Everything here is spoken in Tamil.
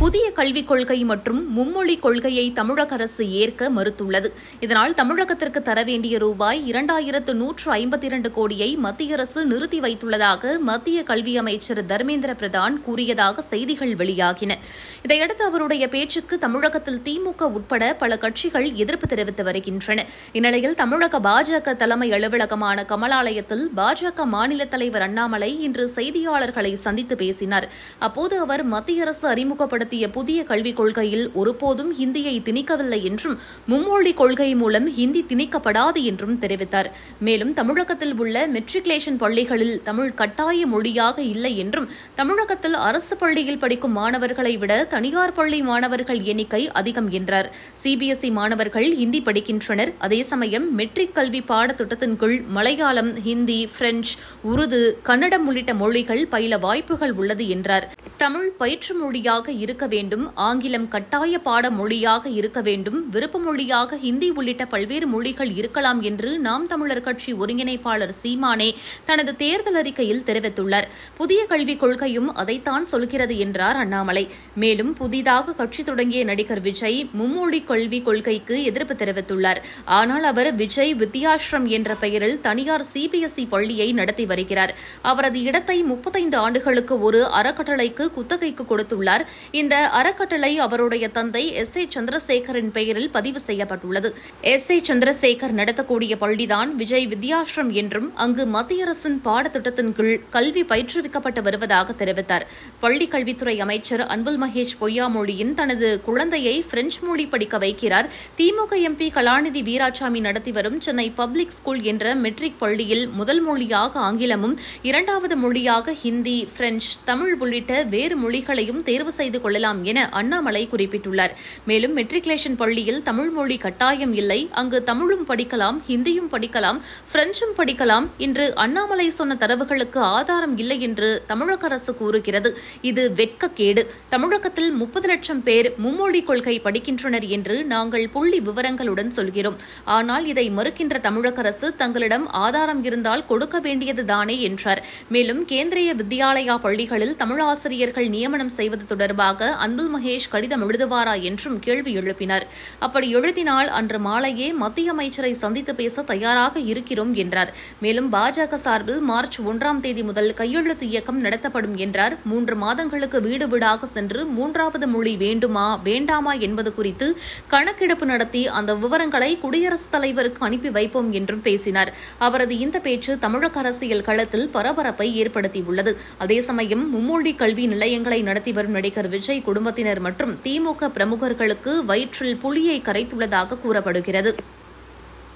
புதிய கல்விக் கொள்கை மற்றும் மும்மொழிக் கொள்கையை தமிழக அரசு ஏற்க மறுத்துள்ளது. இதனால் தமிழகத்திற்கு தர வேண்டிய ரூபாய் 2152 கோடியை மத்திய அரசு நிறுத்தி வைத்துள்ளதாக மத்திய கல்வி அமைச்சர் தர்மேந்திர பிரதான் கூறியதாக செய்திகள் வெளியாகின. இதையடுத்து அவருடைய பேச்சுக்கு தமிழகத்தில் திமுக உட்பட பல கட்சிகள் எதிர்ப்பு தெரிவித்து வருகின்றன. இந்நிலையில் தமிழக பாஜக தலைமை அலுவலகமான கமலாலயத்தில் பாஜக மாநில தலைவர் அண்ணாமலை இன்று செய்தியாளர்களை சந்தித்து பேசினார். அப்போது அவர் மத்திய அரசு அறிமுகப்படுத்திய புதிய கல்விக் கொள்கையில் ஒருபோதும் ஹிந்தியை திணிக்கவில்லை என்றும் மும்மொழிக் கொள்கை மூலம் ஹிந்தி திணிக்கப்படாது என்றும் தெரிவித்தார். மேலும் தமிழகத்தில் உள்ள மெட்ரிகுலேஷன் பள்ளிகளில் தமிழ் கட்டாய மொழியாக இல்லை என்றும் தமிழகத்தில் அரசு பள்ளியில் படிக்கும் மாணவர்களை விட தனியார் பள்ளி மாணவர்கள் எண்ணிக்கை அதிகம் என்றார். சிபிஎஸ்இ மாணவர்கள் ஹிந்தி படிக்கின்றனர். அதே சமயம் மெட்ரிக் கல்வி பாடத்திட்டத்தின் கீழ் மலையாளம், ஹிந்தி, பிரெஞ்சு, உருது, கன்னடம் உள்ளிட்ட மொழிகள் பயில வாய்ப்புகள் உள்ளது என்றார். தமிழ் பயிற்று மொழியாக இருக்க வேண்டும், ஆங்கிலம் கட்டாய பாட மொழியாக இருக்க வேண்டும், விருப்ப மொழியாக ஹிந்தி உள்ளிட்ட பல்வேறு மொழிகள் இருக்கலாம் என்று நாம் தமிழர் கட்சி ஒருங்கிணைப்பாளர் சீமானே தனது தேர்தல் அறிக்கையில் தெரிவித்துள்ளார். புதிய கல்விக் கொள்கையும் அதைத்தான் சொல்கிறது என்றார் அண்ணாமலை. மேலும் புதிதாக கட்சி தொடங்கிய நடிகர் விஜய் மும்மொழிக் கல்விக் கொள்கைக்கு எதிர்ப்பு தெரிவித்துள்ளார். ஆனால் அவர் விஜய் வித்யாஸ்ரம் என்ற பெயரில் தனியார் சிபிஎஸ்இ பள்ளியை நடத்தி வருகிறார். அவரது இடத்தை 35 ஆண்டுகளுக்கு ஒரு அறக்கட்டளைக்கு குத்தகைக்கு கொடுத்துள்ளார். இந்த அறக்கட்டளை அவருடைய தந்தை எஸ். ஏ. சந்திரசேகரின் பெயரில் பதிவு செய்யப்பட்டுள்ளது. எஸ். ஏ. சந்திரசேகர் நடத்தக்கூடிய பள்ளிதான் விஜய் வித்யாஸ்ரம் என்றும் அங்கு மத்திய அரசின் பாடத்திட்டத்தின் கீழ் கல்வி பயிற்றுவிக்கப்பட்டு வருவதாக தெரிவித்தார். பள்ளிக் கல்வித்துறை அமைச்சர் அன்பில் மகேஷ் பொய்யாமொழியின் தனது குழந்தையை பிரெஞ்சு மொழி படிக்க வைக்கிறார். திமுக எம்பி கலாநிதி வீராசாமி நடத்தி வரும் சென்னை பப்ளிக் ஸ்கூல் என்ற மெட்ரிக் பள்ளியில் முதல் மொழியாக ஆங்கிலமும், இரண்டாவது மொழியாக ஹிந்தி, பிரெஞ்சு, தமிழ் உள்ளிட்ட வேறு மொழிகளையும் தேர்வு செய்து கொள்ளலாம் என அண்ணாமலை குறிப்பிட்டுள்ளார். மேலும் மெட்ரிகுலேஷன் பள்ளியில் தமிழ் மொழி கட்டாயம் இல்லை, அங்கு தமிழும் படிக்கலாம், ஹிந்தியும் படிக்கலாம், பிரெஞ்சும் படிக்கலாம். இன்று அண்ணாமலை சொன்ன தரவுகளுக்கு ஆதாரம் இல்லை என்று தமிழக அரசு கூறுகிறது. இது வெட்கக்கேடு. தமிழகத்தில் 30 லட்சம் பேர் மும்மொழிக் கொள்கை படிக்கின்றனர் என்று நாங்கள் புள்ளி விவரங்களுடன் சொல்கிறோம். ஆனால் இதை மறுக்கின்ற தமிழக அரசு தங்களிடம் ஆதாரம் இருந்தால் கொடுக்க வேண்டியதுதானே என்றார். மேலும் கேந்திரிய வித்யாலயா பள்ளிகளில் தமிழாசிரியர்கள் நியமனம் செய்வது தொடர்பாக அன்பில் மகேஷ் கடிதம் எழுதுவாரா என்றும் கேள்வி எழுப்பினார். அப்படி எழுதினால் அன்று மாலையே மத்திய அமைச்சரை சந்தித்து பேச தயாராக இருக்கிறோம் என்றார். மேலும் பாஜக சார்பில் மார்ச் 1ஆம் தேதி முதல் கையெழுத்து இயக்கம் நடத்தப்படும் என்றார். 3 மாதங்களுக்கு வீடு வீடாக சென்று 3வது மொழி வேண்டுமா வேண்டாமா என்பது குறித்து கணக்கெடுப்பு நடத்தி அந்த விவரங்களை குடியரசுத் தலைவருக்கு அனுப்பி வைப்போம் என்றும் பேசினார். அவரது இந்த பேச்சு தமிழக அரசியல் களத்தில் பரபரப்பை ஏற்படுத்தியுள்ளது. அதே சமயம் மும்மொழி கல்வி நிலையங்களை நடத்தி வரும் நடிகர் விஜய் குடும்பத்தினர் மற்றும் திமுக பிரமுகர்களுக்கு வயிற்றில் புலியை கரைத்துள்ளதாக கூறப்படுகிறது.